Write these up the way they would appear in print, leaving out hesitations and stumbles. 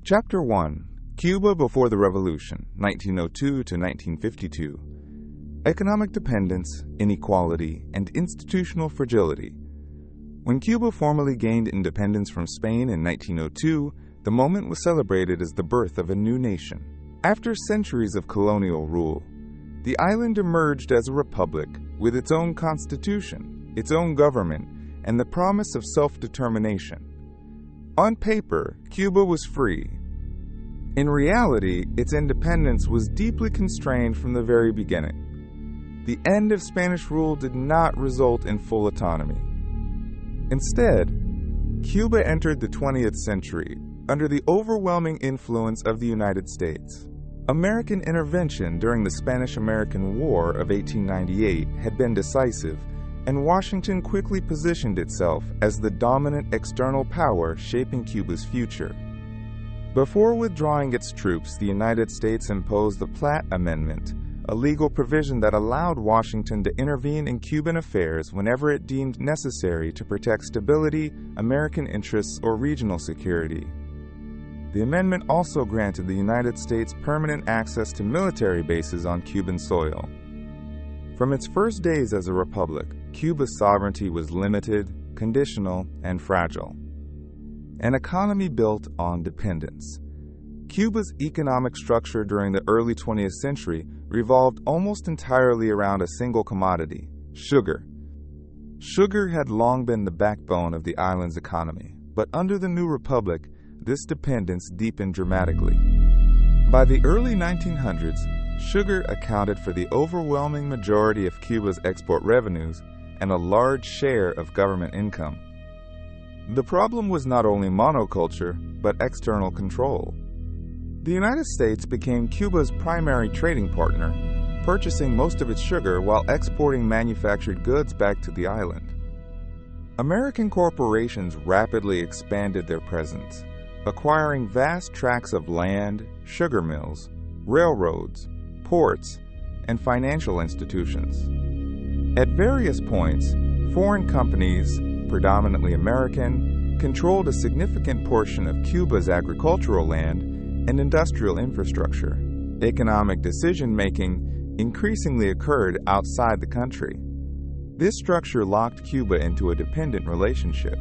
Chapter 1. Cuba before the Revolution, 1902 to 1952. Economic dependence, inequality, and institutional fragility. When Cuba formally gained independence from Spain in 1902, the moment was celebrated as the birth of a new nation. After centuries of colonial rule, the island emerged as a republic with its own constitution, its own government, and the promise of self-determination. On paper, Cuba was free. In reality, its independence was deeply constrained from the very beginning. The end of Spanish rule did not result in full autonomy. Instead, Cuba entered the 20th century under the overwhelming influence of the United States. American intervention during the Spanish-American War of 1898 had been decisive, and Washington quickly positioned itself as the dominant external power shaping Cuba's future. Before withdrawing its troops, the United States imposed the Platt Amendment, a legal provision that allowed Washington to intervene in Cuban affairs whenever it deemed necessary to protect stability, American interests, or regional security. The amendment also granted the United States permanent access to military bases on Cuban soil. From its first days as a republic, Cuba's sovereignty was limited, conditional, and fragile. An economy built on dependence. Cuba's economic structure during the early 20th century revolved almost entirely around a single commodity, sugar. Sugar had long been the backbone of the island's economy, but under the new republic, this dependence deepened dramatically. By the early 1900s, sugar accounted for the overwhelming majority of Cuba's export revenues and a large share of government income. The problem was not only monoculture, but external control. The United States became Cuba's primary trading partner, purchasing most of its sugar while exporting manufactured goods back to the island. American corporations rapidly expanded their presence, acquiring vast tracts of land, sugar mills, railroads, ports, and financial institutions. At various points, foreign companies, predominantly American, controlled a significant portion of Cuba's agricultural land and industrial infrastructure. Economic decision-making increasingly occurred outside the country. This structure locked Cuba into a dependent relationship.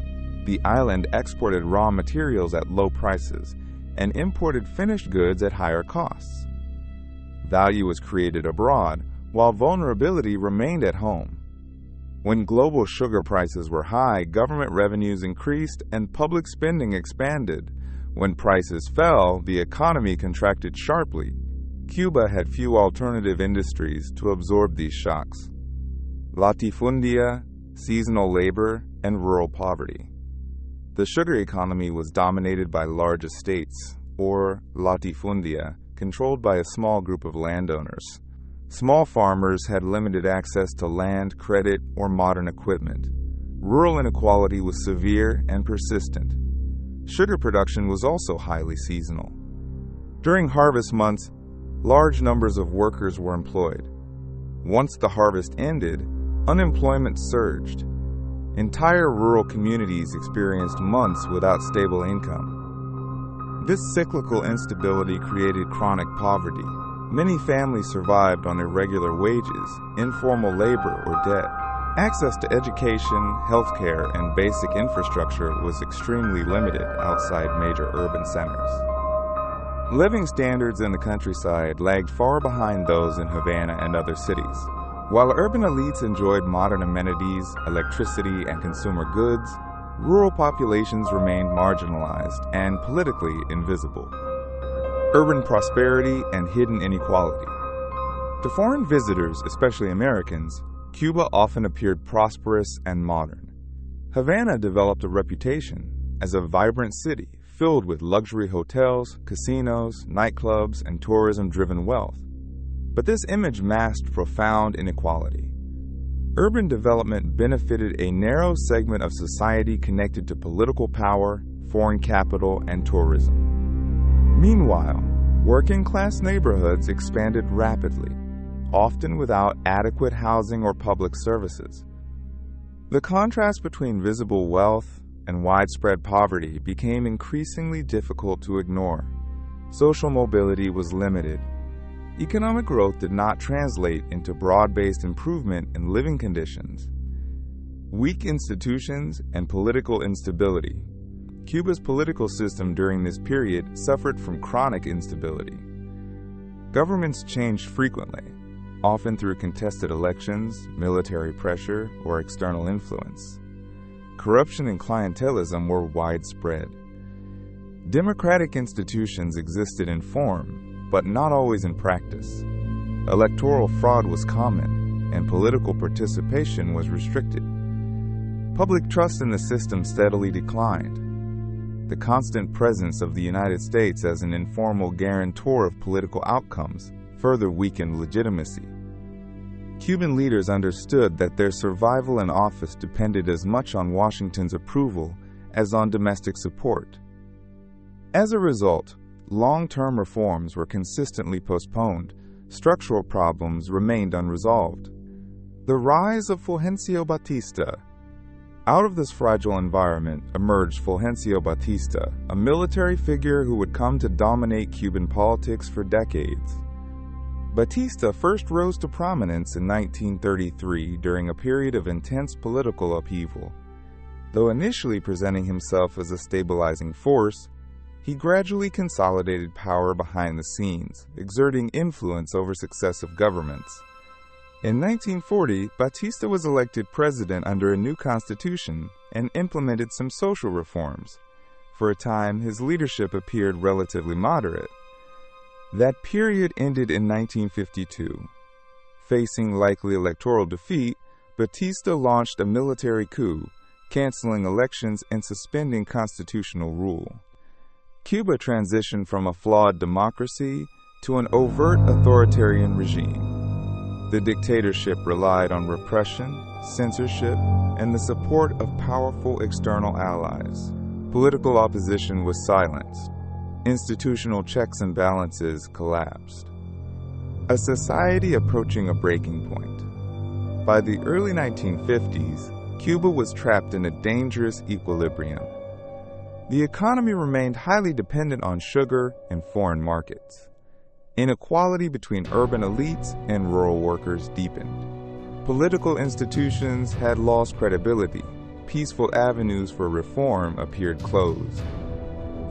The island exported raw materials at low prices and imported finished goods at higher costs. Value was created abroad, while vulnerability remained at home. When global sugar prices were high, government revenues increased and public spending expanded. When prices fell, the economy contracted sharply. Cuba had few alternative industries to absorb these shocks. Latifundia, seasonal labor, and rural poverty. The sugar economy was dominated by large estates, or latifundia, controlled by a small group of landowners. Small farmers had limited access to land, credit, or modern equipment. Rural inequality was severe and persistent. Sugar production was also highly seasonal. During harvest months, large numbers of workers were employed. Once the harvest ended, unemployment surged. Entire rural communities experienced months without stable income. This cyclical instability created chronic poverty. Many families survived on irregular wages, informal labor, or debt. Access to education, healthcare, and basic infrastructure was extremely limited outside major urban centers. Living standards in the countryside lagged far behind those in Havana and other cities. While urban elites enjoyed modern amenities, electricity, and consumer goods, rural populations remained marginalized and politically invisible. Urban prosperity and hidden inequality. To foreign visitors, especially Americans, Cuba often appeared prosperous and modern. Havana developed a reputation as a vibrant city filled with luxury hotels, casinos, nightclubs, and tourism-driven wealth. But this image masked profound inequality. Urban development benefited a narrow segment of society connected to political power, foreign capital, and tourism. Meanwhile, working-class neighborhoods expanded rapidly, often without adequate housing or public services. The contrast between visible wealth and widespread poverty became increasingly difficult to ignore. social mobility was limited. Economic growth did not translate into broad-based improvement in living conditions. Weak institutions and political instability. Cuba's political system during this period suffered from chronic instability. Governments changed frequently, often through contested elections, military pressure, or external influence. Corruption and clientelism were widespread. Democratic institutions existed in form, but not always in practice. Electoral fraud was common, and political participation was restricted. Public trust in the system steadily declined. The constant presence of the United States as an informal guarantor of political outcomes further weakened legitimacy. Cuban leaders understood that their survival in office depended as much on Washington's approval as on domestic support. As a result, long-term reforms were consistently postponed. Structural problems remained unresolved. The rise of Fulgencio Batista. Out of this fragile environment emerged Fulgencio Batista, a military figure who would come to dominate Cuban politics for decades. Batista first rose to prominence in 1933 during a period of intense political upheaval. Though initially presenting himself as a stabilizing force, he gradually consolidated power behind the scenes, exerting influence over successive governments. In 1940, Batista was elected president under a new constitution and implemented some social reforms. For a time, his leadership appeared relatively moderate. That period ended in 1952. Facing likely electoral defeat, Batista launched a military coup, canceling elections and suspending constitutional rule. Cuba transitioned from a flawed democracy to an overt authoritarian regime. The dictatorship relied on repression, censorship, and the support of powerful external allies. Political opposition was silenced. Institutional checks and balances collapsed. A society approaching a breaking point. By the early 1950s, Cuba was trapped in a dangerous equilibrium. The economy remained highly dependent on sugar and foreign markets. Inequality between urban elites and rural workers deepened. Political institutions had lost credibility. Peaceful avenues for reform appeared closed.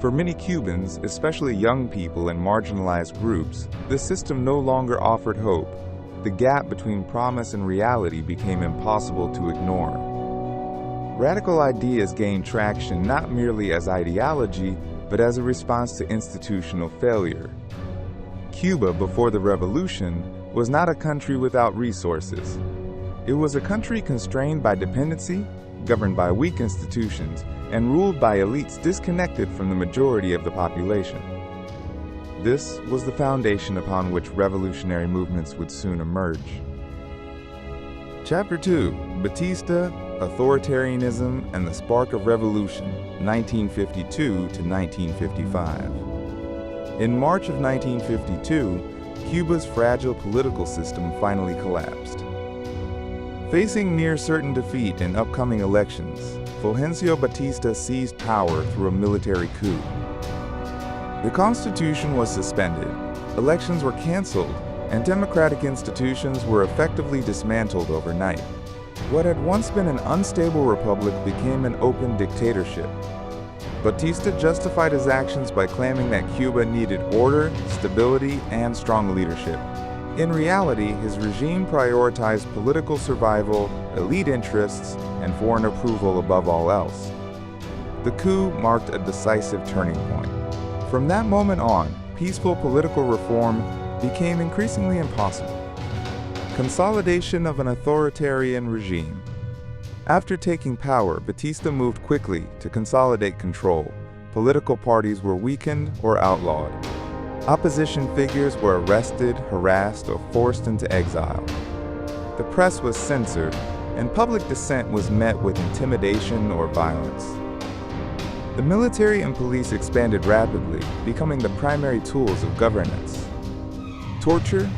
For many Cubans, especially young people and marginalized groups, the system no longer offered hope. The gap between promise and reality became impossible to ignore. Radical ideas gained traction not merely as ideology, but as a response to institutional failure. Cuba, before the revolution, was not a country without resources. It was a country constrained by dependency, governed by weak institutions, and ruled by elites disconnected from the majority of the population. This was the foundation upon which revolutionary movements would soon emerge. Chapter 2: Batista, Authoritarianism, and the Spark of Revolution, 1952 to 1955. In March of 1952, Cuba's fragile political system finally collapsed. Facing near-certain defeat in upcoming elections, Fulgencio Batista seized power through a military coup. The Constitution was suspended, elections were canceled, and democratic institutions were effectively dismantled overnight. What had once been an unstable republic became an open dictatorship. Batista justified his actions by claiming that Cuba needed order, stability, and strong leadership. In reality, his regime prioritized political survival, elite interests, and foreign approval above all else. The coup marked a decisive turning point. From that moment on, peaceful political reform became increasingly impossible. Consolidation of an authoritarian regime. After taking power, Batista moved quickly to consolidate control. Political parties were weakened or outlawed. Opposition figures were arrested, harassed, or forced into exile. The press was censored, and public dissent was met with intimidation or violence. The military and police expanded rapidly, becoming the primary tools of governance. Torture,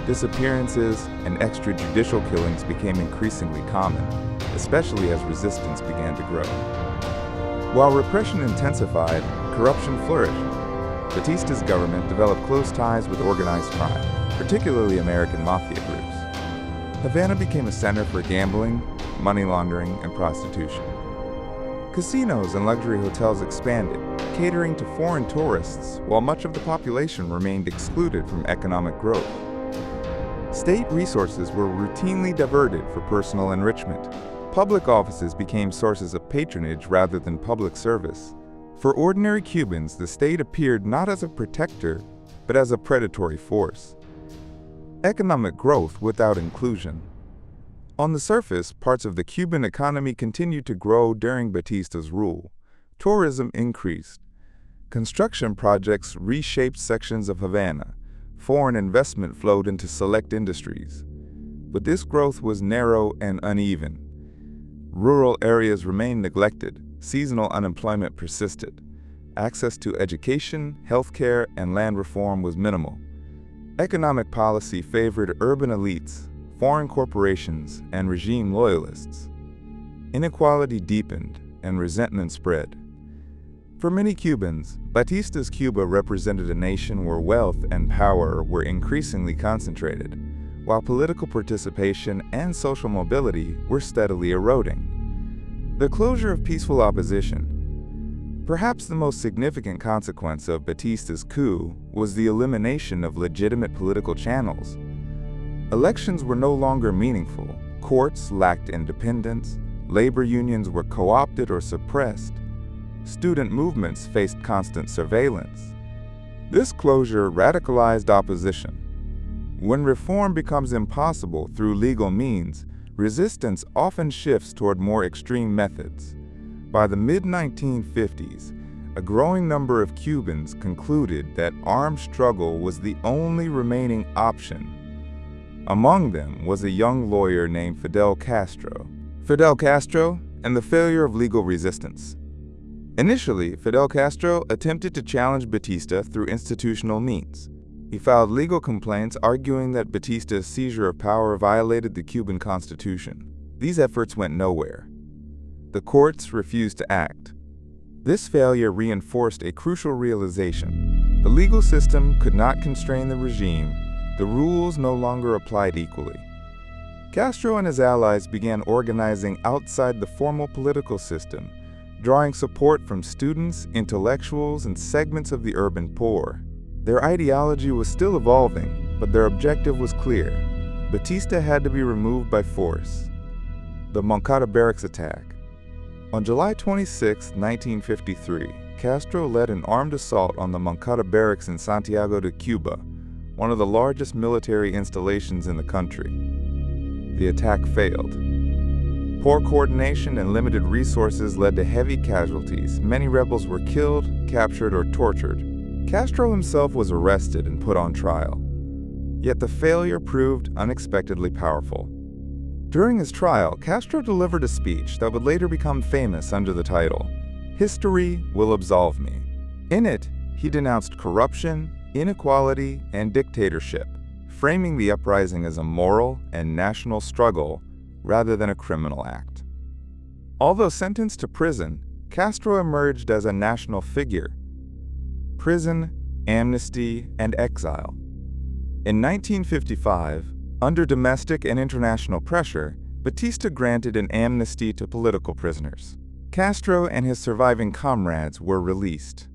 disappearances, and extrajudicial killings became increasingly common, especially as resistance began to grow. While repression intensified, corruption flourished. Batista's government developed close ties with organized crime, particularly American mafia groups. Havana became a center for gambling, money laundering, and prostitution. Casinos and luxury hotels expanded, catering to foreign tourists, while much of the population remained excluded from economic growth. State resources were routinely diverted for personal enrichment. Public offices became sources of patronage rather than public service. For ordinary Cubans, the state appeared not as a protector, but as a predatory force. Economic growth without inclusion. On the surface, parts of the Cuban economy continued to grow during Batista's rule. Tourism increased. Construction projects reshaped sections of Havana. Foreign investment flowed into select industries. But this growth was narrow and uneven. Rural areas remained neglected. Seasonal unemployment persisted. Access to education, healthcare, and land reform was minimal. Economic policy favored urban elites, foreign corporations, and regime loyalists. Inequality deepened and resentment spread. For many Cubans, Batista's Cuba represented a nation where wealth and power were increasingly concentrated, while political participation and social mobility were steadily eroding. The closure of peaceful opposition. Perhaps the most significant consequence of Batista's coup was the elimination of legitimate political channels. Elections were no longer meaningful, courts lacked independence, labor unions were co-opted or suppressed, student movements faced constant surveillance. This closure radicalized opposition. When reform becomes impossible through legal means, resistance often shifts toward more extreme methods. By the mid-1950s, a growing number of Cubans concluded that armed struggle was the only remaining option. Among them was a young lawyer named Fidel Castro. Fidel Castro and the failure of legal resistance. Initially, Fidel Castro attempted to challenge Batista through institutional means. He filed legal complaints arguing that Batista's seizure of power violated the Cuban Constitution. These efforts went nowhere. The courts refused to act. This failure reinforced a crucial realization. The legal system could not constrain the regime. The rules no longer applied equally. Castro and his allies began organizing outside the formal political system, drawing support from students, intellectuals, and segments of the urban poor. Their ideology was still evolving, but their objective was clear. Batista had to be removed by force. The Moncada Barracks attack. On July 26, 1953, Castro led an armed assault on the Moncada Barracks in Santiago de Cuba, one of the largest military installations in the country. The attack failed. Poor coordination and limited resources led to heavy casualties. Many rebels were killed, captured, or tortured. Castro himself was arrested and put on trial. Yet the failure proved unexpectedly powerful. During his trial, Castro delivered a speech that would later become famous under the title, "History Will Absolve Me." In it, he denounced corruption, inequality, and dictatorship, framing the uprising as a moral and national struggle rather than a criminal act. Although sentenced to prison, Castro emerged as a national figure. Prison, amnesty, and exile. In 1955, under domestic and international pressure, Batista granted an amnesty to political prisoners. Castro and his surviving comrades were released.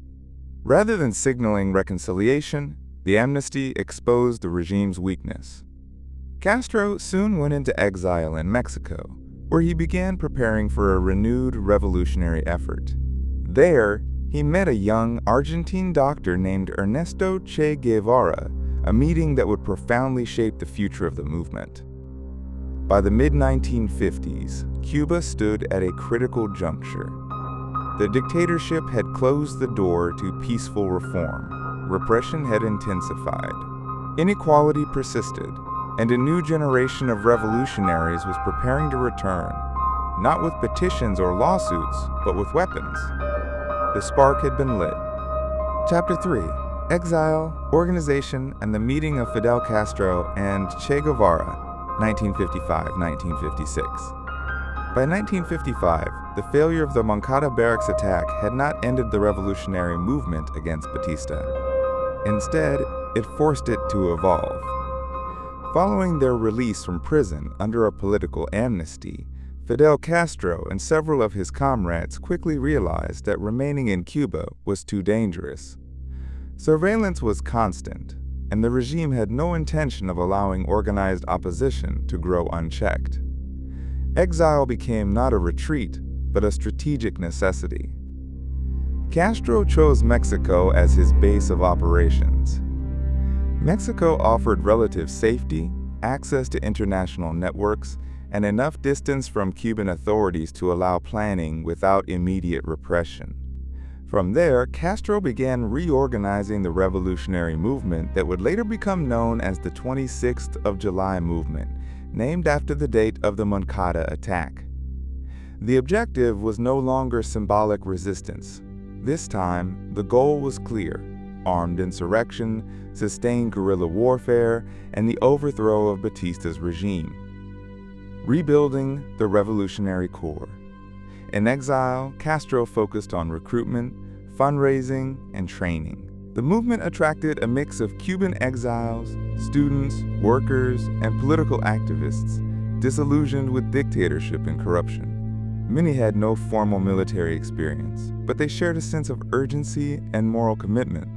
Rather than signaling reconciliation, the amnesty exposed the regime's weakness. Castro soon went into exile in Mexico, where he began preparing for a renewed revolutionary effort. There, he met a young Argentine doctor named Ernesto Che Guevara, a meeting that would profoundly shape the future of the movement. By the mid-1950s, Cuba stood at a critical juncture. The dictatorship had closed the door to peaceful reform. Repression had intensified. Inequality persisted, and a new generation of revolutionaries was preparing to return, not with petitions or lawsuits, but with weapons. The spark had been lit. Chapter 3. Exile, Organization, and the Meeting of Fidel Castro and Che Guevara, 1955-1956. By 1955, the failure of the Moncada barracks attack had not ended the revolutionary movement against Batista. Instead, it forced it to evolve. Following their release from prison under a political amnesty, Fidel Castro and several of his comrades quickly realized that remaining in Cuba was too dangerous. Surveillance was constant, and the regime had no intention of allowing organized opposition to grow unchecked. Exile became not a retreat, but a strategic necessity. Castro chose Mexico as his base of operations. Mexico offered relative safety, access to international networks, and enough distance from Cuban authorities to allow planning without immediate repression. From there, Castro began reorganizing the revolutionary movement that would later become known as the 26th of July movement, named after the date of the Moncada attack. The objective was no longer symbolic resistance. This time, the goal was clear: armed insurrection, sustained guerrilla warfare, and the overthrow of Batista's regime. Rebuilding the revolutionary core. In exile, Castro focused on recruitment, fundraising, and training. The movement attracted a mix of Cuban exiles, students, workers, and political activists, disillusioned with dictatorship and corruption. Many had no formal military experience, but they shared a sense of urgency and moral commitment.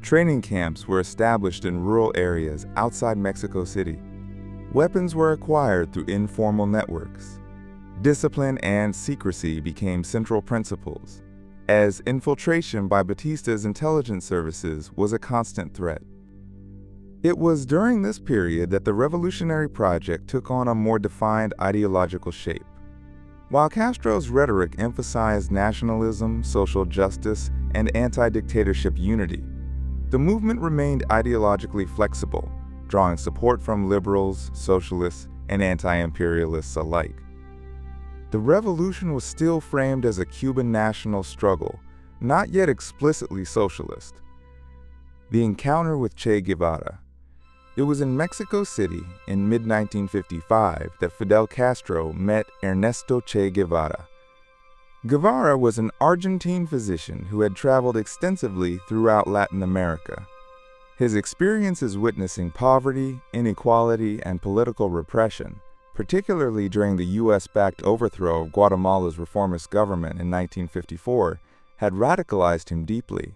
Training camps were established in rural areas outside Mexico City. Weapons were acquired through informal networks. Discipline and secrecy became central principles, as infiltration by Batista's intelligence services was a constant threat. It was during this period that the revolutionary project took on a more defined ideological shape. While Castro's rhetoric emphasized nationalism, social justice, and anti-dictatorship unity, the movement remained ideologically flexible, drawing support from liberals, socialists, and anti-imperialists alike. The revolution was still framed as a Cuban national struggle, not yet explicitly socialist. The encounter with Che Guevara. It was in Mexico City in mid-1955 that Fidel Castro met Ernesto Che Guevara. Guevara was an Argentine physician who had traveled extensively throughout Latin America. His experiences witnessing poverty, inequality, and political repression, particularly during the U.S.-backed overthrow of Guatemala's reformist government in 1954, had radicalized him deeply.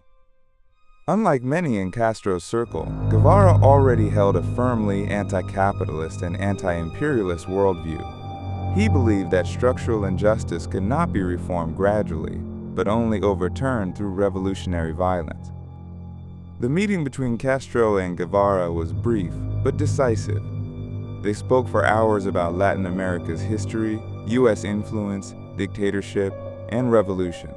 Unlike many in Castro's circle, Guevara already held a firmly anti-capitalist and anti-imperialist worldview. He believed that structural injustice could not be reformed gradually, but only overturned through revolutionary violence. The meeting between Castro and Guevara was brief, but decisive. They spoke for hours about Latin America's history, U.S. influence, dictatorship, and revolution.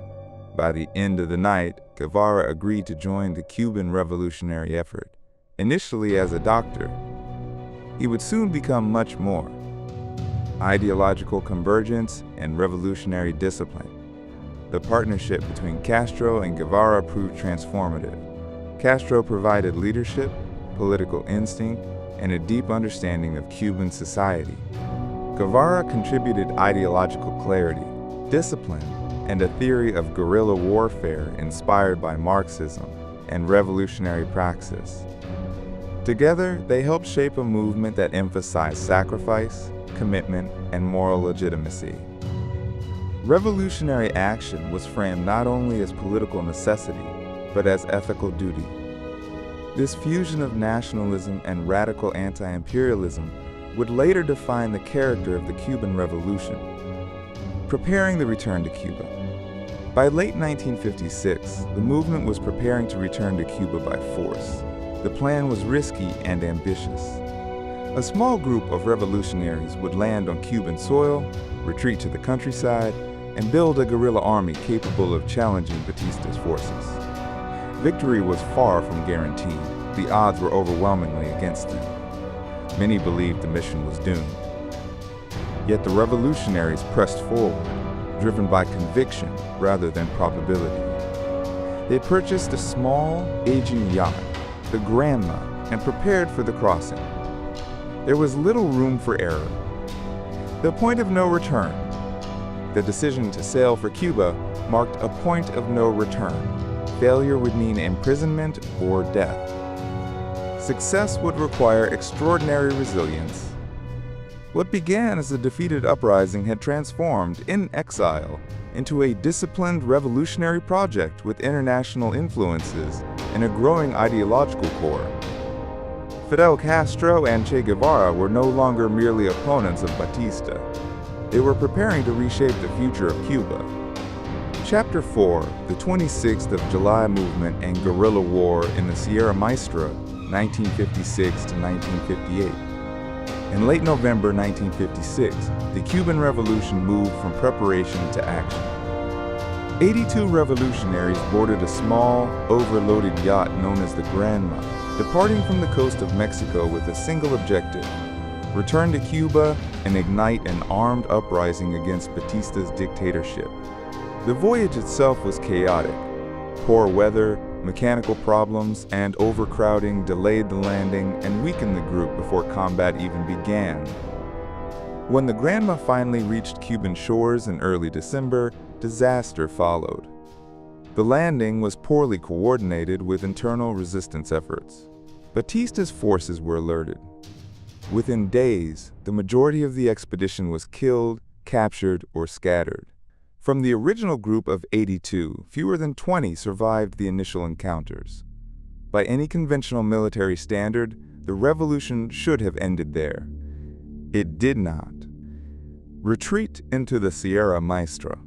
By the end of the night, Guevara agreed to join the Cuban revolutionary effort, initially as a doctor. He would soon become much more: ideological convergence and revolutionary discipline. The partnership between Castro and Guevara proved transformative. Castro provided leadership, political instinct, and a deep understanding of Cuban society. Guevara contributed ideological clarity, discipline, and a theory of guerrilla warfare inspired by Marxism and revolutionary praxis. Together, they helped shape a movement that emphasized sacrifice, commitment, and moral legitimacy. Revolutionary action was framed not only as political necessity, but as ethical duty. This fusion of nationalism and radical anti-imperialism would later define the character of the Cuban Revolution. Preparing the return to Cuba. By late 1956, the movement was preparing to return to Cuba by force. The plan was risky and ambitious. A small group of revolutionaries would land on Cuban soil, retreat to the countryside, and build a guerrilla army capable of challenging Batista's forces. Victory was far from guaranteed. The odds were overwhelmingly against them. Many believed the mission was doomed. Yet the revolutionaries pressed forward, driven by conviction rather than probability. They purchased a small, aging yacht, the Grandma, and prepared for the crossing. There was little room for error. The point of no return, the decision to sail for Cuba marked a point of no return. Failure would mean imprisonment or death. Success would require extraordinary resilience. What began as a defeated uprising had transformed, in exile, into a disciplined revolutionary project with international influences and a growing ideological core. Fidel Castro and Che Guevara were no longer merely opponents of Batista. They were preparing to reshape the future of Cuba. Chapter 4, the 26th of July Movement and Guerrilla War in the Sierra Maestra, 1956 to 1958. In late November 1956, the Cuban Revolution moved from preparation to action. 82 revolutionaries boarded a small, overloaded yacht known as the Granma, departing from the coast of Mexico with a single objective: return to Cuba and ignite an armed uprising against Batista's dictatorship. The voyage itself was chaotic. Poor weather, mechanical problems, and overcrowding delayed the landing and weakened the group before combat even began. When the Granma finally reached Cuban shores in early December, disaster followed. The landing was poorly coordinated with internal resistance efforts. Batista's forces were alerted. Within days, the majority of the expedition was killed, captured, or scattered. From the original group of 82, fewer than 20 survived the initial encounters. By any conventional military standard, the revolution should have ended there. It did not. Retreat into the Sierra Maestra.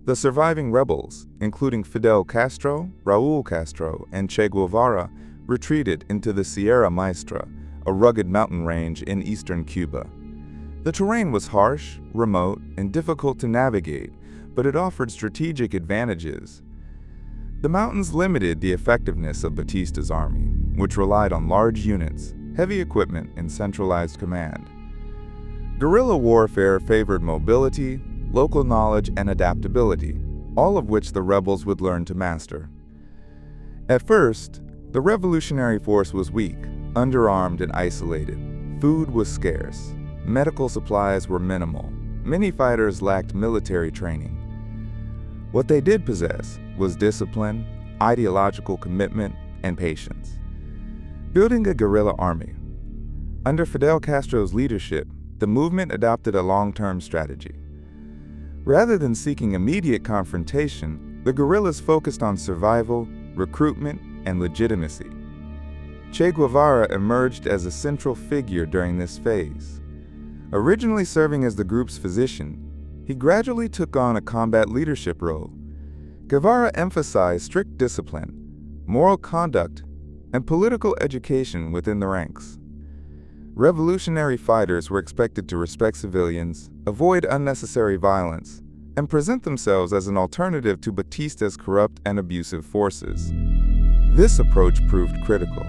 The surviving rebels, including Fidel Castro, Raúl Castro, and Che Guevara, retreated into the Sierra Maestra, a rugged mountain range in eastern Cuba. The terrain was harsh, remote, and difficult to navigate, but it offered strategic advantages. The mountains limited the effectiveness of Batista's army, which relied on large units, heavy equipment, and centralized command. Guerrilla warfare favored mobility, local knowledge, and adaptability, all of which the rebels would learn to master. At first, the revolutionary force was weak, underarmed, and isolated. Food was scarce. Medical supplies were minimal. Many fighters lacked military training. What they did possess was discipline, ideological commitment, and patience. Building a guerrilla army. Under Fidel Castro's leadership, the movement adopted a long-term strategy. Rather than seeking immediate confrontation, the guerrillas focused on survival, recruitment, and legitimacy. Che Guevara emerged as a central figure during this phase. Originally serving as the group's physician, he gradually took on a combat leadership role. Guevara emphasized strict discipline, moral conduct, and political education within the ranks. Revolutionary fighters were expected to respect civilians, avoid unnecessary violence, and present themselves as an alternative to Batista's corrupt and abusive forces. This approach proved critical.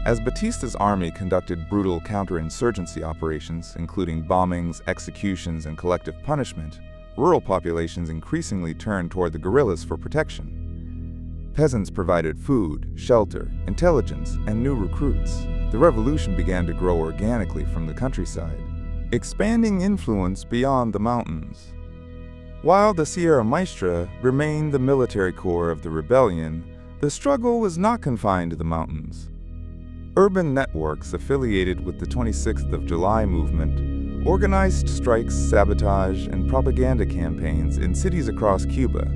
As Batista's army conducted brutal counterinsurgency operations, including bombings, executions, and collective punishment, rural populations increasingly turned toward the guerrillas for protection. Peasants provided food, shelter, intelligence, and new recruits. The revolution began to grow organically from the countryside, expanding influence beyond the mountains. While the Sierra Maestra remained the military core of the rebellion, the struggle was not confined to the mountains. Urban networks affiliated with the 26th of July movement organized strikes, sabotage, and propaganda campaigns in cities across Cuba.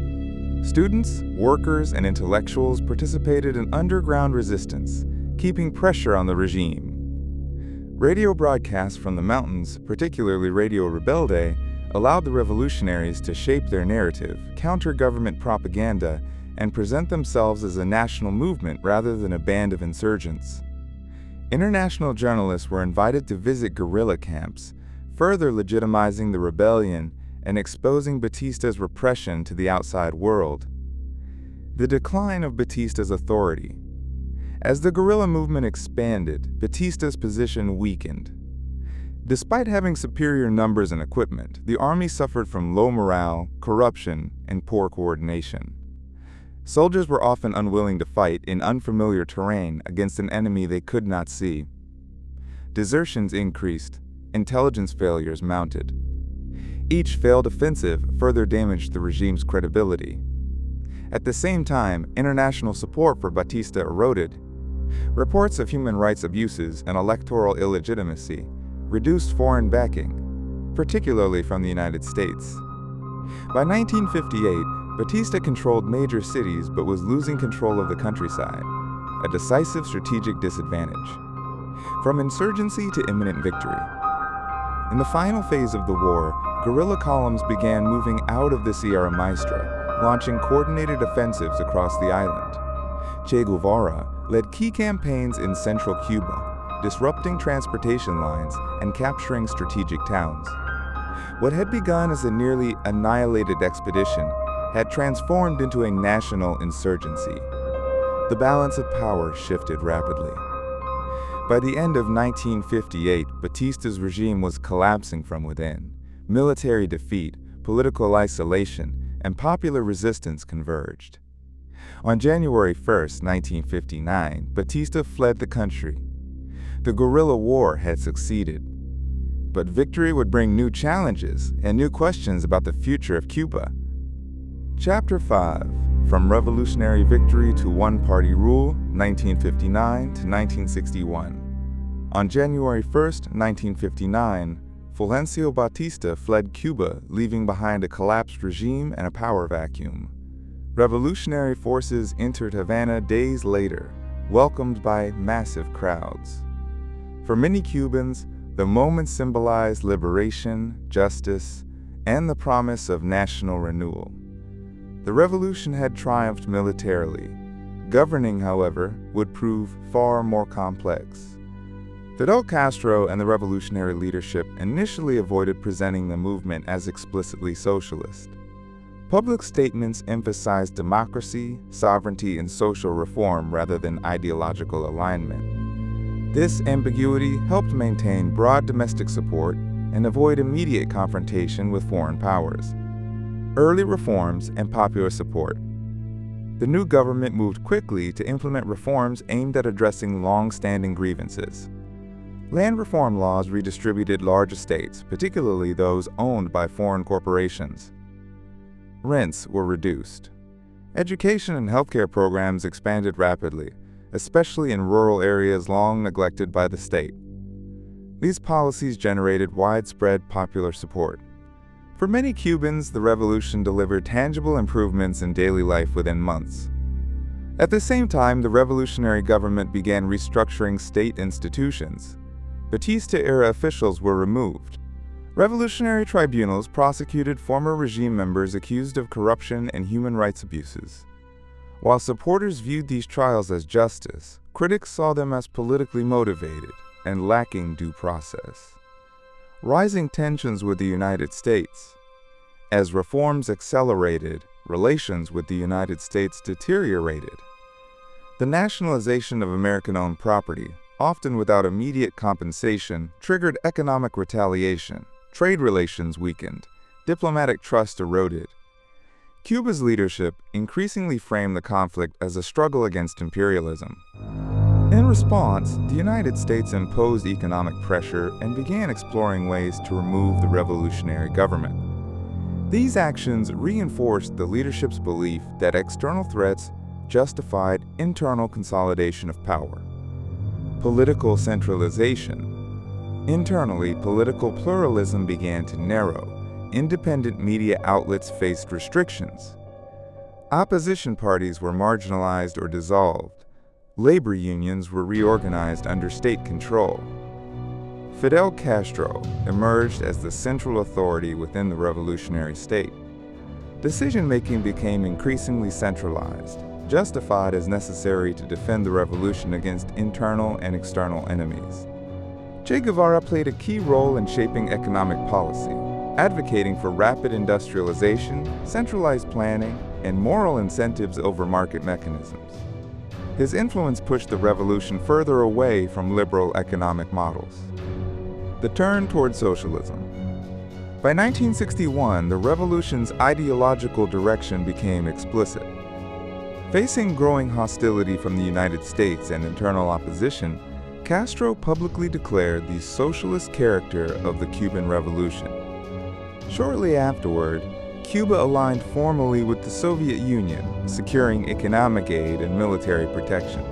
Students, workers, and intellectuals participated in underground resistance, keeping pressure on the regime. Radio broadcasts from the mountains, particularly Radio Rebelde, allowed the revolutionaries to shape their narrative, counter government propaganda, and present themselves as a national movement rather than a band of insurgents. International journalists were invited to visit guerrilla camps, further legitimizing the rebellion and exposing Batista's repression to the outside world. The decline of Batista's authority. As the guerrilla movement expanded, Batista's position weakened. Despite having superior numbers and equipment, the army suffered from low morale, corruption, and poor coordination. Soldiers were often unwilling to fight in unfamiliar terrain against an enemy they could not see. Desertions increased, intelligence failures mounted. Each failed offensive further damaged the regime's credibility. At the same time, international support for Batista eroded. Reports of human rights abuses and electoral illegitimacy reduced foreign backing, particularly from the United States. By 1958, Batista controlled major cities but was losing control of the countryside, a decisive strategic disadvantage. From insurgency to imminent victory. In the final phase of the war, guerrilla columns began moving out of the Sierra Maestra, launching coordinated offensives across the island. Che Guevara led key campaigns in central Cuba, disrupting transportation lines and capturing strategic towns. What had begun as a nearly annihilated expedition had transformed into a national insurgency. The balance of power shifted rapidly. By the end of 1958, Batista's regime was collapsing from within. Military defeat, political isolation, and popular resistance converged. On January 1, 1959, Batista fled the country. The guerrilla war had succeeded. But victory would bring new challenges and new questions about the future of Cuba. Chapter 5. From Revolutionary Victory to One-Party Rule, 1959 to 1961. On January 1, 1959, Fulgencio Batista fled Cuba, leaving behind a collapsed regime and a power vacuum. Revolutionary forces entered Havana days later, welcomed by massive crowds. For many Cubans, the moment symbolized liberation, justice, and the promise of national renewal. The revolution had triumphed militarily. Governing, however, would prove far more complex. Fidel Castro and the revolutionary leadership initially avoided presenting the movement as explicitly socialist. Public statements emphasized democracy, sovereignty, and social reform rather than ideological alignment. This ambiguity helped maintain broad domestic support and avoid immediate confrontation with foreign powers. Early reforms and popular support. The new government moved quickly to implement reforms aimed at addressing long-standing grievances. Land reform laws redistributed large estates, particularly those owned by foreign corporations. Rents were reduced. Education and healthcare programs expanded rapidly, especially in rural areas long neglected by the state. These policies generated widespread popular support. For many Cubans, the revolution delivered tangible improvements in daily life within months. At the same time, the revolutionary government began restructuring state institutions. Batista-era officials were removed. Revolutionary tribunals prosecuted former regime members accused of corruption and human rights abuses. While supporters viewed these trials as justice, critics saw them as politically motivated and lacking due process. Rising tensions with the United States. As reforms accelerated, relations with the United States deteriorated. The nationalization of American-owned property, often without immediate compensation, triggered economic retaliation. Trade relations weakened. Diplomatic trust eroded. Cuba's leadership increasingly framed the conflict as a struggle against imperialism. In response, the United States imposed economic pressure and began exploring ways to remove the revolutionary government. These actions reinforced the leadership's belief that external threats justified internal consolidation of power. Political centralization. Internally, political pluralism began to narrow. Independent media outlets faced restrictions. Opposition parties were marginalized or dissolved. Labor unions were reorganized under state control. Fidel Castro emerged as the central authority within the revolutionary state. Decision-making became increasingly centralized, justified as necessary to defend the revolution against internal and external enemies. Che Guevara played a key role in shaping economic policy, advocating for rapid industrialization, centralized planning, and moral incentives over market mechanisms. His influence pushed the revolution further away from liberal economic models. The turn toward socialism. By 1961, the revolution's ideological direction became explicit. Facing growing hostility from the United States and internal opposition, Castro publicly declared the socialist character of the Cuban Revolution. Shortly afterward, Cuba aligned formally with the Soviet Union, securing economic aid and military protection.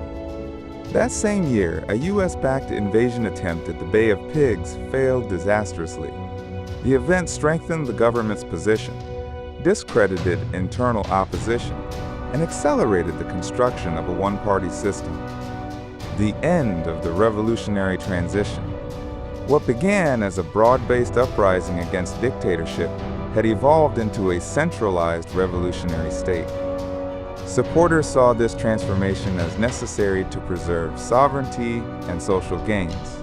That same year, a U.S.-backed invasion attempt at the Bay of Pigs failed disastrously. The event strengthened the government's position, discredited internal opposition, and accelerated the construction of a one-party system. The end of the revolutionary transition. What began as a broad-based uprising against dictatorship had evolved into a centralized revolutionary state. Supporters saw this transformation as necessary to preserve sovereignty and social gains.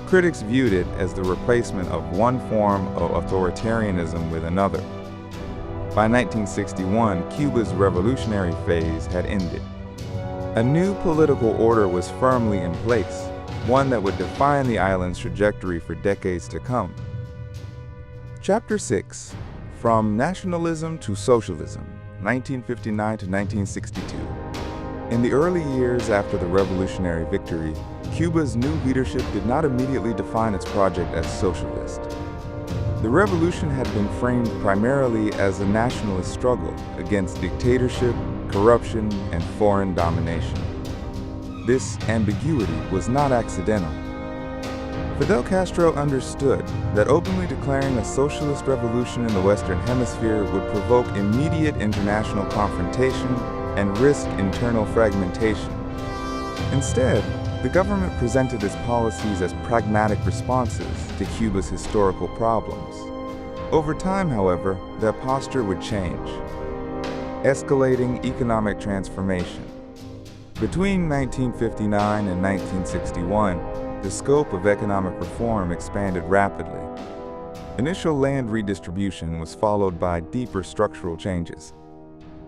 Critics viewed it as the replacement of one form of authoritarianism with another. By 1961, Cuba's revolutionary phase had ended. A new political order was firmly in place, one that would define the island's trajectory for decades to come. Chapter 6. From Nationalism to Socialism, 1959 to 1962. In the early years after the revolutionary victory, Cuba's new leadership did not immediately define its project as socialist. The revolution had been framed primarily as a nationalist struggle against dictatorship, corruption, and foreign domination. This ambiguity was not accidental. Fidel Castro understood that openly declaring a socialist revolution in the Western Hemisphere would provoke immediate international confrontation and risk internal fragmentation. Instead, the government presented its policies as pragmatic responses to Cuba's historical problems. Over time, however, their posture would change. Escalating economic transformation. Between 1959 and 1961, the scope of economic reform expanded rapidly. Initial land redistribution was followed by deeper structural changes.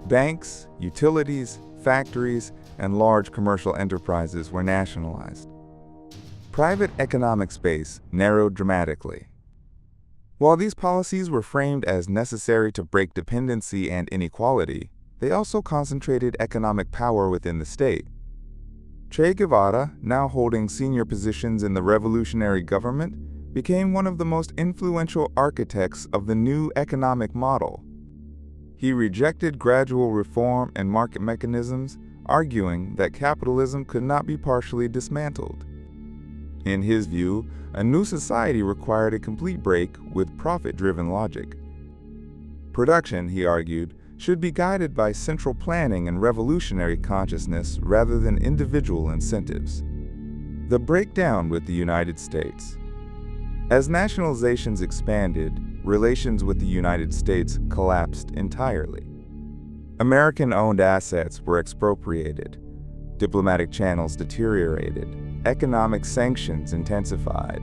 Banks, utilities, factories, and large commercial enterprises were nationalized. Private economic space narrowed dramatically. While these policies were framed as necessary to break dependency and inequality, they also concentrated economic power within the state. Che Guevara, now holding senior positions in the revolutionary government, became one of the most influential architects of the new economic model. He rejected gradual reform and market mechanisms, arguing that capitalism could not be partially dismantled. In his view, a new society required a complete break with profit-driven logic. Production, he argued, should be guided by central planning and revolutionary consciousness rather than individual incentives. The breakdown with the United States. As nationalizations expanded, relations with the United States collapsed entirely. American-owned assets were expropriated, diplomatic channels deteriorated, economic sanctions intensified.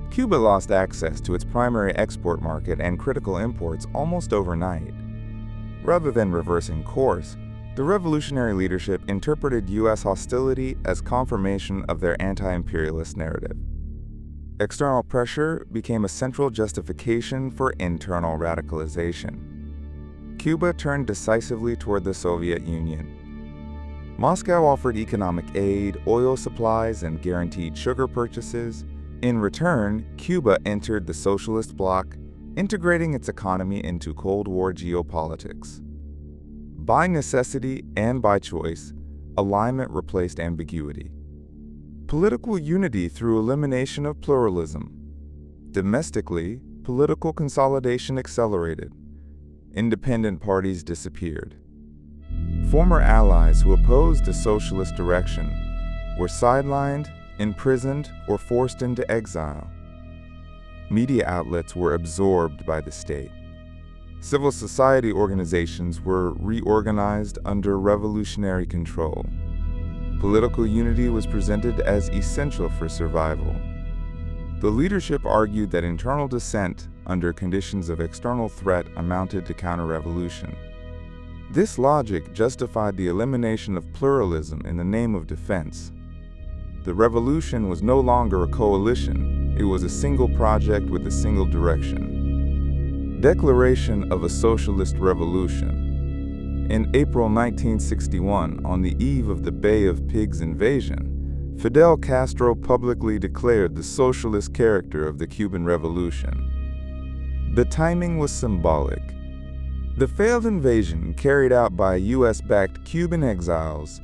Cuba lost access to its primary export market and critical imports almost overnight. Rather than reversing course, the revolutionary leadership interpreted U.S. hostility as confirmation of their anti-imperialist narrative. External pressure became a central justification for internal radicalization. Cuba turned decisively toward the Soviet Union. Moscow offered economic aid, oil supplies, and guaranteed sugar purchases. In return, Cuba entered the socialist bloc, integrating its economy into Cold War geopolitics. By necessity and by choice, alignment replaced ambiguity. Political unity through elimination of pluralism. Domestically, political consolidation accelerated. Independent parties disappeared. Former allies who opposed the socialist direction were sidelined, imprisoned, or forced into exile. Media outlets were absorbed by the state. Civil society organizations were reorganized under revolutionary control. Political unity was presented as essential for survival. The leadership argued that internal dissent under conditions of external threat amounted to counter-revolution. This logic justified the elimination of pluralism in the name of defense. The revolution was no longer a coalition, it was a single project with a single direction. Declaration of a Socialist Revolution. In April 1961, on the eve of the Bay of Pigs invasion, Fidel Castro publicly declared the socialist character of the Cuban Revolution. The timing was symbolic. The failed invasion carried out by US-backed Cuban exiles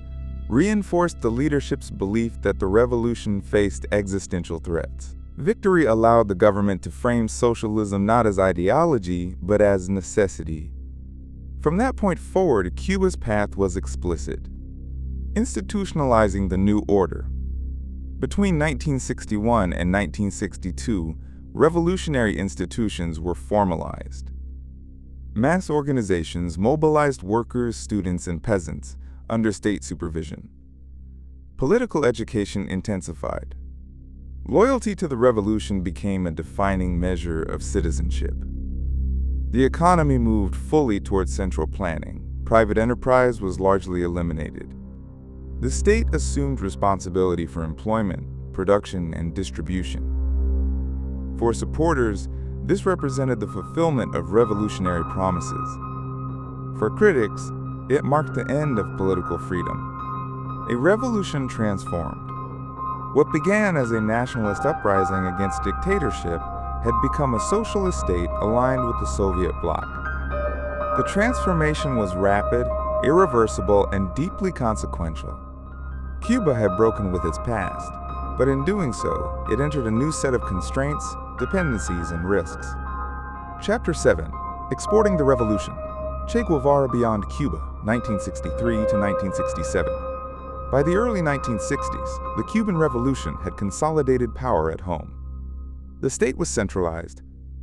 reinforced the leadership's belief that the revolution faced existential threats. Victory allowed the government to frame socialism not as ideology, but as necessity. From that point forward, Cuba's path was explicit: institutionalizing the new order. Between 1961 and 1962, revolutionary institutions were formalized. Mass organizations mobilized workers, students, and peasants under state supervision. Political education intensified. Loyalty to the revolution became a defining measure of citizenship. The economy moved fully towards central planning. Private enterprise was largely eliminated. The state assumed responsibility for employment, production, and distribution. For supporters, this represented the fulfillment of revolutionary promises. For critics, it marked the end of political freedom. A revolution transformed. What began as a nationalist uprising against dictatorship had become a socialist state aligned with the Soviet bloc. The transformation was rapid, irreversible, and deeply consequential. Cuba had broken with its past, but in doing so, it entered a new set of constraints, dependencies, and risks. Chapter 7. Exporting the Revolution. Che Guevara Beyond Cuba, 1963 to 1967. By the early 1960s, the Cuban Revolution had consolidated power at home. The state was centralized,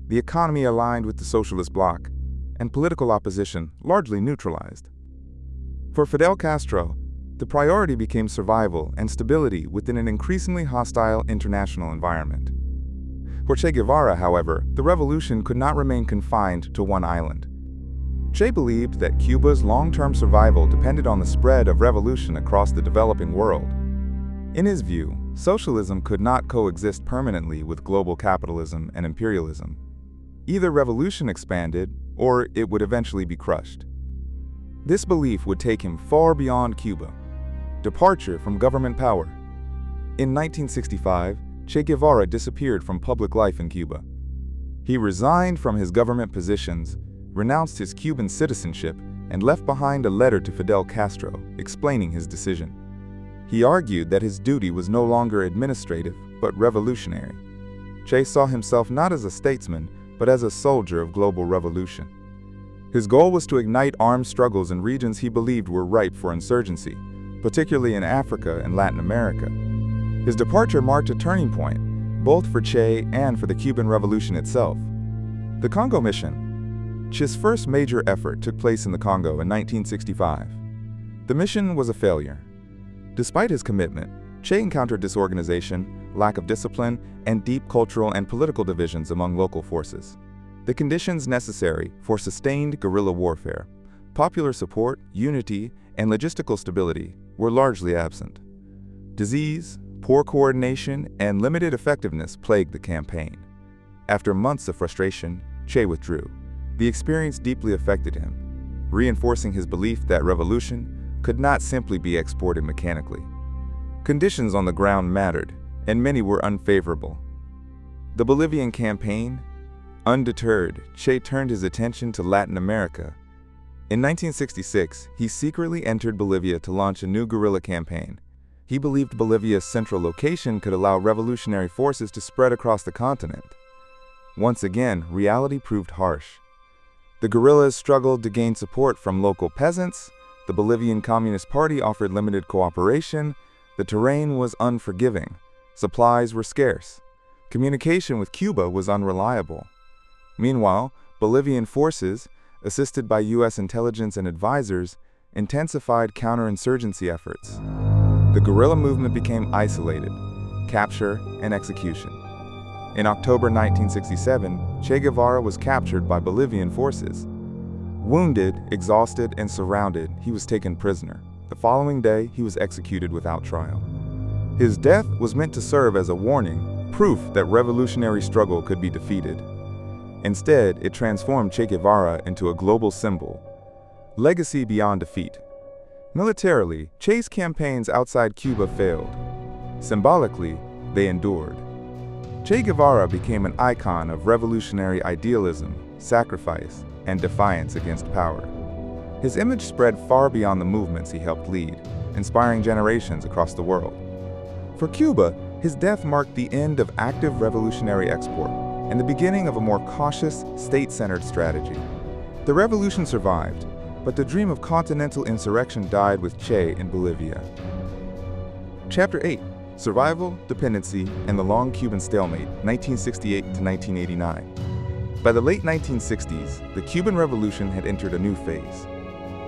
the economy aligned with the socialist bloc, and political opposition largely neutralized. For Fidel Castro, the priority became survival and stability within an increasingly hostile international environment. For Che Guevara, however, the revolution could not remain confined to one island. Che believed that Cuba's long-term survival depended on the spread of revolution across the developing world. In his view, socialism could not coexist permanently with global capitalism and imperialism. Either revolution expanded, or it would eventually be crushed. This belief would take him far beyond Cuba. Departure from government power. In 1965, Che Guevara disappeared from public life in Cuba. He resigned from his government positions, renounced his Cuban citizenship, and left behind a letter to Fidel Castro explaining his decision. He argued that his duty was no longer administrative, but revolutionary. Che saw himself not as a statesman, but as a soldier of global revolution. His goal was to ignite armed struggles in regions he believed were ripe for insurgency, particularly in Africa and Latin America. His departure marked a turning point, both for Che and for the Cuban Revolution itself. The Congo Mission. Che's first major effort took place in the Congo in 1965. The mission was a failure. Despite his commitment, Che encountered disorganization, lack of discipline, and deep cultural and political divisions among local forces. The conditions necessary for sustained guerrilla warfare, popular support, unity, and logistical stability were largely absent. Disease, poor coordination, and limited effectiveness plagued the campaign. After months of frustration, Che withdrew. The experience deeply affected him, reinforcing his belief that revolution could not simply be exported mechanically. Conditions on the ground mattered, and many were unfavorable. The Bolivian campaign. Undeterred, Che turned his attention to Latin America. In 1966, he secretly entered Bolivia to launch a new guerrilla campaign. He believed Bolivia's central location could allow revolutionary forces to spread across the continent. Once again, reality proved harsh. The guerrillas struggled to gain support from local peasants, the Bolivian Communist Party offered limited cooperation, the terrain was unforgiving, supplies were scarce, communication with Cuba was unreliable. Meanwhile, Bolivian forces, assisted by U.S. intelligence and advisors, intensified counterinsurgency efforts. The guerrilla movement became isolated, capture, and execution. In October 1967, Che Guevara was captured by Bolivian forces. Wounded, exhausted, and surrounded, he was taken prisoner. The following day, he was executed without trial. His death was meant to serve as a warning, proof that revolutionary struggle could be defeated. Instead, it transformed Che Guevara into a global symbol. Legacy beyond defeat. Militarily, Che's campaigns outside Cuba failed. Symbolically, they endured. Che Guevara became an icon of revolutionary idealism, sacrifice, and defiance against power. His image spread far beyond the movements he helped lead, inspiring generations across the world. For Cuba, his death marked the end of active revolutionary export and the beginning of a more cautious, state-centered strategy. The revolution survived, but the dream of continental insurrection died with Che in Bolivia. Chapter 8: Survival, Dependency, and the Long Cuban Stalemate, 1968 to 1989. By the late 1960s, the Cuban Revolution had entered a new phase.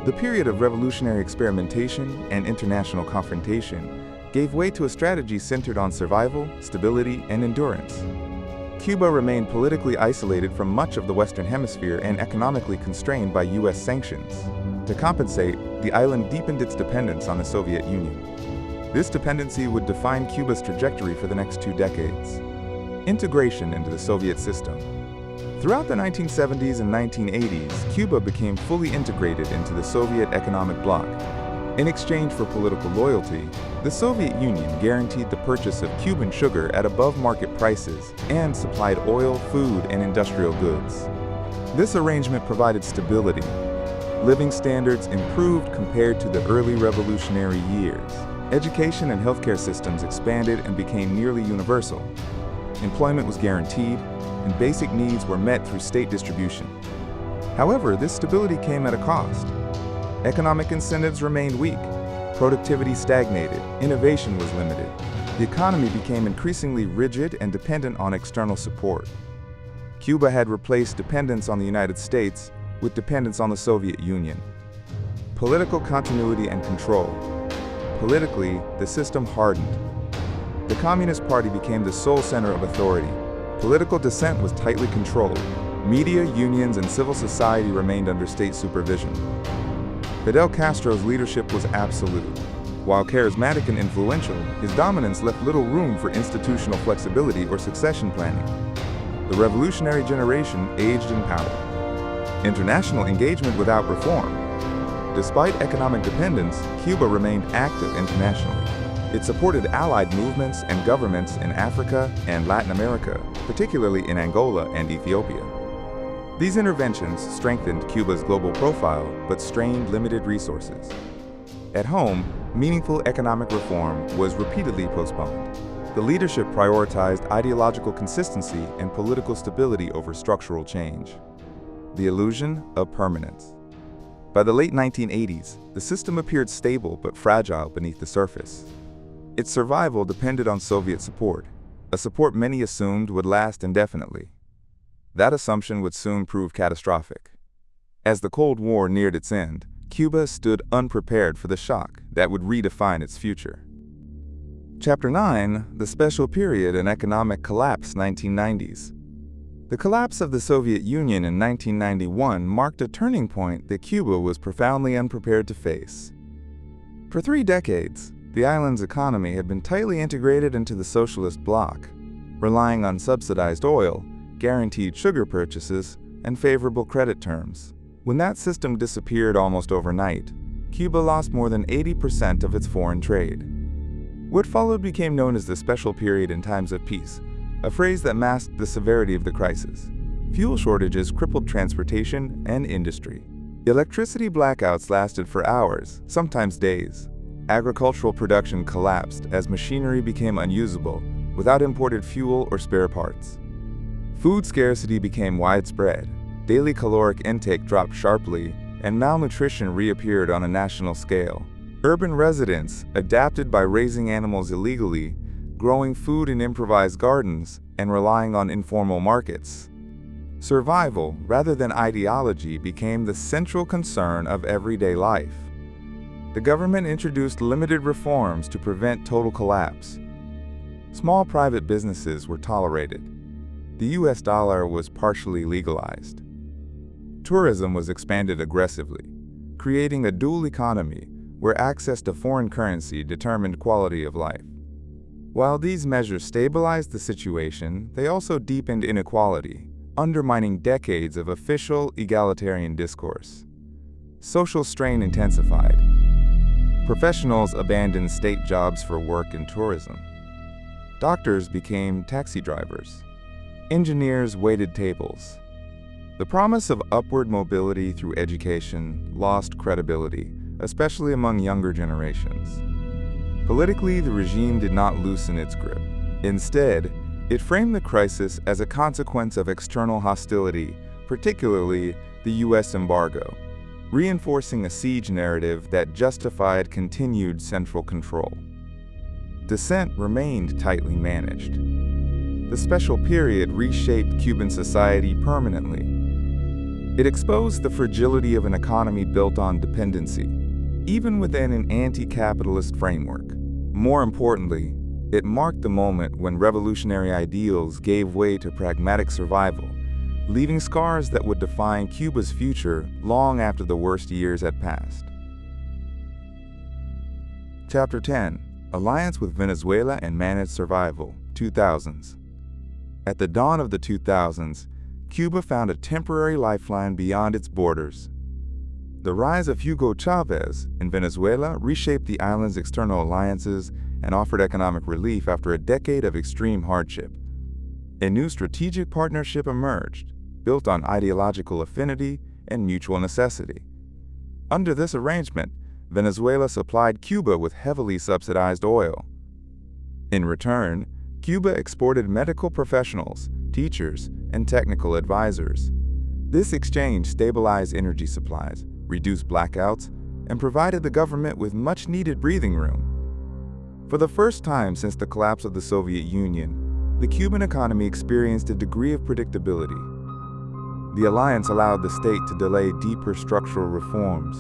The period of revolutionary experimentation and international confrontation gave way to a strategy centered on survival, stability, and endurance. Cuba remained politically isolated from much of the Western Hemisphere and economically constrained by U.S. sanctions. To compensate, the island deepened its dependence on the Soviet Union. This dependency would define Cuba's trajectory for the next 2 decades. Integration into the Soviet system. Throughout the 1970s and 1980s, Cuba became fully integrated into the Soviet economic bloc. In exchange for political loyalty, the Soviet Union guaranteed the purchase of Cuban sugar at above-market prices and supplied oil, food, and industrial goods. This arrangement provided stability. Living standards improved compared to the early revolutionary years. Education and healthcare systems expanded and became nearly universal. Employment was guaranteed, and basic needs were met through state distribution. However, this stability came at a cost. Economic incentives remained weak, productivity stagnated, innovation was limited. The economy became increasingly rigid and dependent on external support. Cuba had replaced dependence on the United States with dependence on the Soviet Union. Political continuity and control. Politically, the system hardened. The Communist Party became the sole center of authority. Political dissent was tightly controlled. Media, unions, and civil society remained under state supervision. Fidel Castro's leadership was absolute. While charismatic and influential, his dominance left little room for institutional flexibility or succession planning. The revolutionary generation aged in power. International engagement without reform. Despite economic dependence, Cuba remained active internationally. It supported allied movements and governments in Africa and Latin America, particularly in Angola and Ethiopia. These interventions strengthened Cuba's global profile but strained limited resources. At home, meaningful economic reform was repeatedly postponed. The leadership prioritized ideological consistency and political stability over structural change. The illusion of permanence. By the late 1980s, the system appeared stable but fragile beneath the surface. Its survival depended on Soviet support, a support many assumed would last indefinitely. That assumption would soon prove catastrophic. As the Cold War neared its end, Cuba stood unprepared for the shock that would redefine its future. Chapter 9: The Special Period in Economic Collapse, 1990s. The collapse of the Soviet Union in 1991 marked a turning point that Cuba was profoundly unprepared to face. For 3 decades, the island's economy had been tightly integrated into the socialist bloc, relying on subsidized oil, guaranteed sugar purchases, and favorable credit terms. When that system disappeared almost overnight, Cuba lost more than 80% of its foreign trade. What followed became known as the Special Period in times of peace, a phrase that masked the severity of the crisis. Fuel shortages crippled transportation and industry. Electricity blackouts lasted for hours, sometimes days. Agricultural production collapsed as machinery became unusable, without imported fuel or spare parts. Food scarcity became widespread, daily caloric intake dropped sharply, and malnutrition reappeared on a national scale. Urban residents adapted by raising animals illegally, growing food in improvised gardens, and relying on informal markets. Survival, rather than ideology, became the central concern of everyday life. The government introduced limited reforms to prevent total collapse. Small private businesses were tolerated. The US dollar was partially legalized. Tourism was expanded aggressively, creating a dual economy where access to foreign currency determined quality of life. While these measures stabilized the situation, they also deepened inequality, undermining decades of official egalitarian discourse. Social strain intensified. Professionals abandoned state jobs for work in tourism. Doctors became taxi drivers. Engineers waited tables. The promise of upward mobility through education lost credibility, especially among younger generations. Politically, the regime did not loosen its grip. Instead, it framed the crisis as a consequence of external hostility, particularly the U.S. embargo, reinforcing a siege narrative that justified continued central control. Dissent remained tightly managed. The special period reshaped Cuban society permanently. It exposed the fragility of an economy built on dependency, even within an anti-capitalist framework. More importantly, it marked the moment when revolutionary ideals gave way to pragmatic survival, leaving scars that would define Cuba's future long after the worst years had passed. Chapter 10: Alliance with Venezuela and Managed Survival, 2000s. At the dawn of the 2000s, Cuba found a temporary lifeline beyond its borders. The rise of Hugo Chavez in Venezuela reshaped the island's external alliances and offered economic relief after a decade of extreme hardship. A new strategic partnership emerged, built on ideological affinity and mutual necessity. Under this arrangement, Venezuela supplied Cuba with heavily subsidized oil. In return, Cuba exported medical professionals, teachers, and technical advisors. This exchange stabilized energy supplies, reduced blackouts, and provided the government with much-needed breathing room. For the first time since the collapse of the Soviet Union, the Cuban economy experienced a degree of predictability. The alliance allowed the state to delay deeper structural reforms.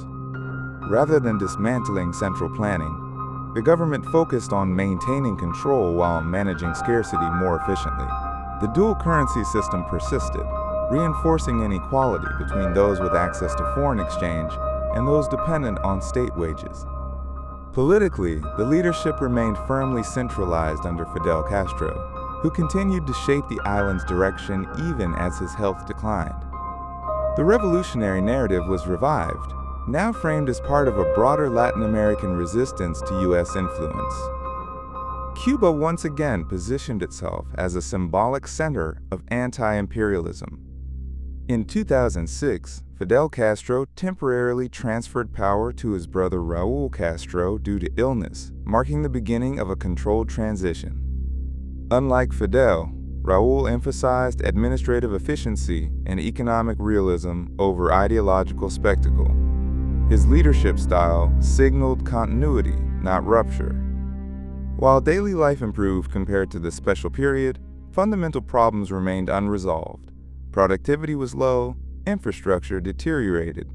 Rather than dismantling central planning, the government focused on maintaining control while managing scarcity more efficiently. The dual currency system persisted, reinforcing inequality between those with access to foreign exchange and those dependent on state wages. Politically, the leadership remained firmly centralized under Fidel Castro, who continued to shape the island's direction even as his health declined. The revolutionary narrative was revived, now framed as part of a broader Latin American resistance to U.S. influence. Cuba once again positioned itself as a symbolic center of anti-imperialism. In 2006, Fidel Castro temporarily transferred power to his brother Raúl Castro due to illness, marking the beginning of a controlled transition. Unlike Fidel, Raúl emphasized administrative efficiency and economic realism over ideological spectacle. His leadership style signaled continuity, not rupture. While daily life improved compared to the special period, fundamental problems remained unresolved. Productivity was low, infrastructure deteriorated.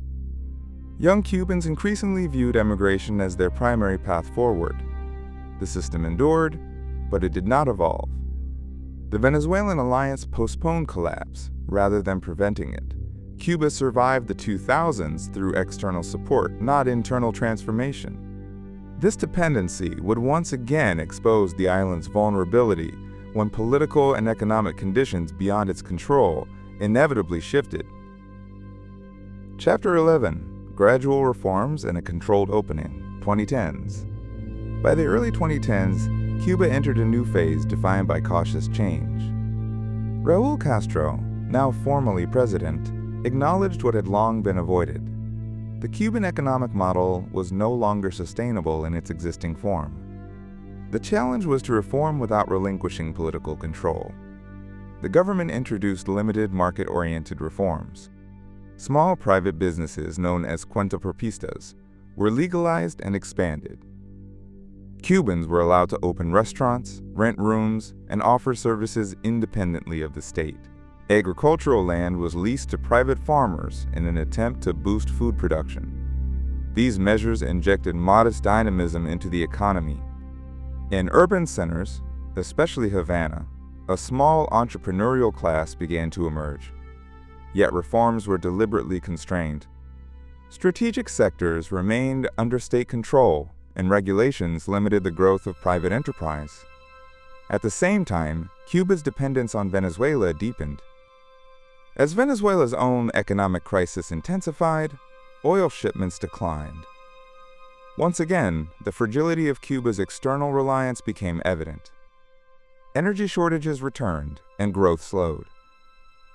Young Cubans increasingly viewed emigration as their primary path forward. The system endured, but it did not evolve. The Venezuelan alliance postponed collapse rather than preventing it. Cuba survived the 2000s through external support, not internal transformation. This dependency would once again expose the island's vulnerability when political and economic conditions beyond its control inevitably shifted. Chapter 11: Gradual Reforms and a Controlled Opening, 2010s. By the early 2010s, Cuba entered a new phase defined by cautious change. Raúl Castro, now formally president, acknowledged what had long been avoided. The Cuban economic model was no longer sustainable in its existing form. The challenge was to reform without relinquishing political control. The government introduced limited market-oriented reforms. Small private businesses, known as cuentapropistas, were legalized and expanded. Cubans were allowed to open restaurants, rent rooms, and offer services independently of the state. Agricultural land was leased to private farmers in an attempt to boost food production. These measures injected modest dynamism into the economy. In urban centers, especially Havana, a small entrepreneurial class began to emerge. Yet reforms were deliberately constrained. Strategic sectors remained under state control, and regulations limited the growth of private enterprise. At the same time, Cuba's dependence on Venezuela deepened. As Venezuela's own economic crisis intensified, oil shipments declined. Once again, the fragility of Cuba's external reliance became evident. energy shortages returned and growth slowed.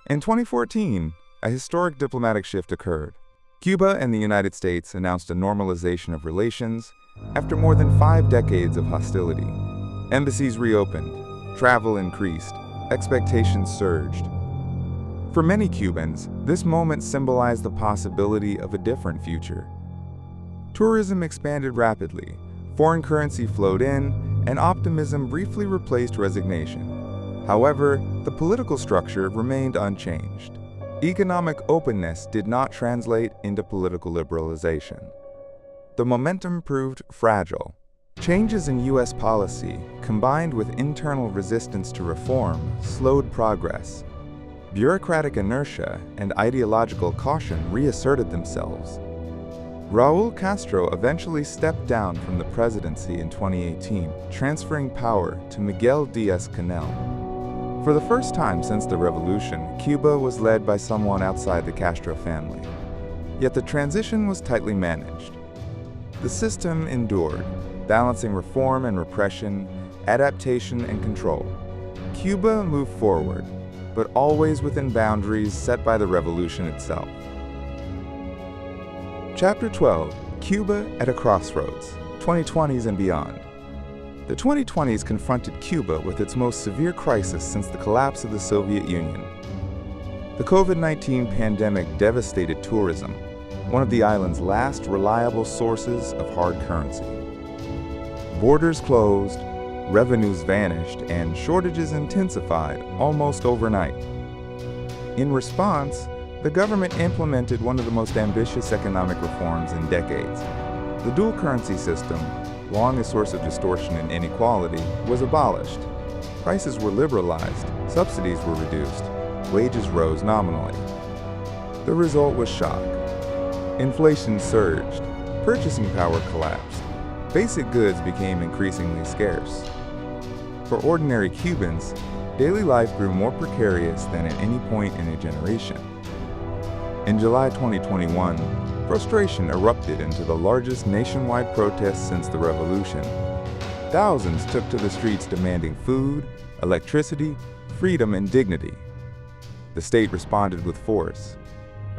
In 2014, a historic diplomatic shift occurred. Cuba and the United States announced a normalization of relations after more than 5 decades of hostility. Embassies reopened, travel increased, expectations surged. For many Cubans, this moment symbolized the possibility of a different future. Tourism expanded rapidly, foreign currency flowed in, and optimism briefly replaced resignation. However, the political structure remained unchanged. Economic openness did not translate into political liberalization. The momentum proved fragile. Changes in U.S. policy, combined with internal resistance to reform, slowed progress. Bureaucratic inertia and ideological caution reasserted themselves. Raúl Castro eventually stepped down from the presidency in 2018, transferring power to Miguel Díaz-Canel. For the first time since the revolution, Cuba was led by someone outside the Castro family. Yet the transition was tightly managed. The system endured, balancing reform and repression, adaptation and control. Cuba moved forward, but always within boundaries set by the revolution itself. Chapter 12, Cuba at a Crossroads, 2020s and beyond. The 2020s confronted Cuba with its most severe crisis since the collapse of the Soviet Union. The COVID-19 pandemic devastated tourism, one of the island's last reliable sources of hard currency. Borders closed, revenues vanished, and shortages intensified almost overnight. In response, the government implemented one of the most ambitious economic reforms in decades. The dual currency system, long a source of distortion and inequality, was abolished. Prices were liberalized, subsidies were reduced, wages rose nominally. The result was shock. Inflation surged, purchasing power collapsed, basic goods became increasingly scarce. For ordinary Cubans, daily life grew more precarious than at any point in a generation. In July 2021, frustration erupted into the largest nationwide protest since the revolution. Thousands took to the streets demanding food, electricity, freedom, and dignity. The state responded with force.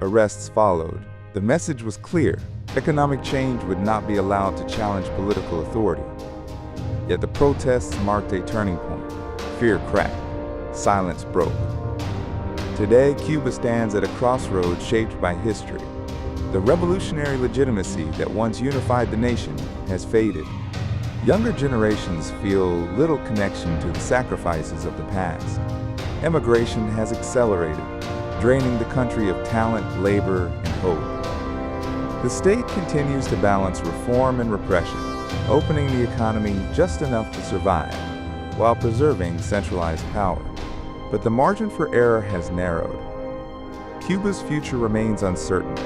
Arrests followed. The message was clear: economic change would not be allowed to challenge political authority. Yet the protests marked a turning point. Fear cracked. Silence broke. Today, Cuba stands at a crossroads shaped by history. The revolutionary legitimacy that once unified the nation has faded. Younger generations feel little connection to the sacrifices of the past. Emigration has accelerated, draining the country of talent, labor, and hope. The state continues to balance reform and repression, opening the economy just enough to survive, while preserving centralized power. But the margin for error has narrowed. Cuba's future remains uncertain.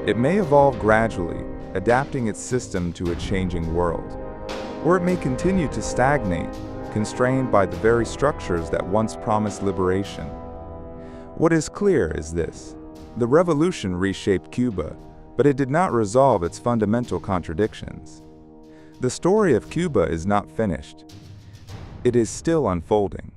It may evolve gradually, adapting its system to a changing world. Or it may continue to stagnate, constrained by the very structures that once promised liberation. What is clear is this: the revolution reshaped Cuba, but it did not resolve its fundamental contradictions. The story of Cuba is not finished. It is still unfolding.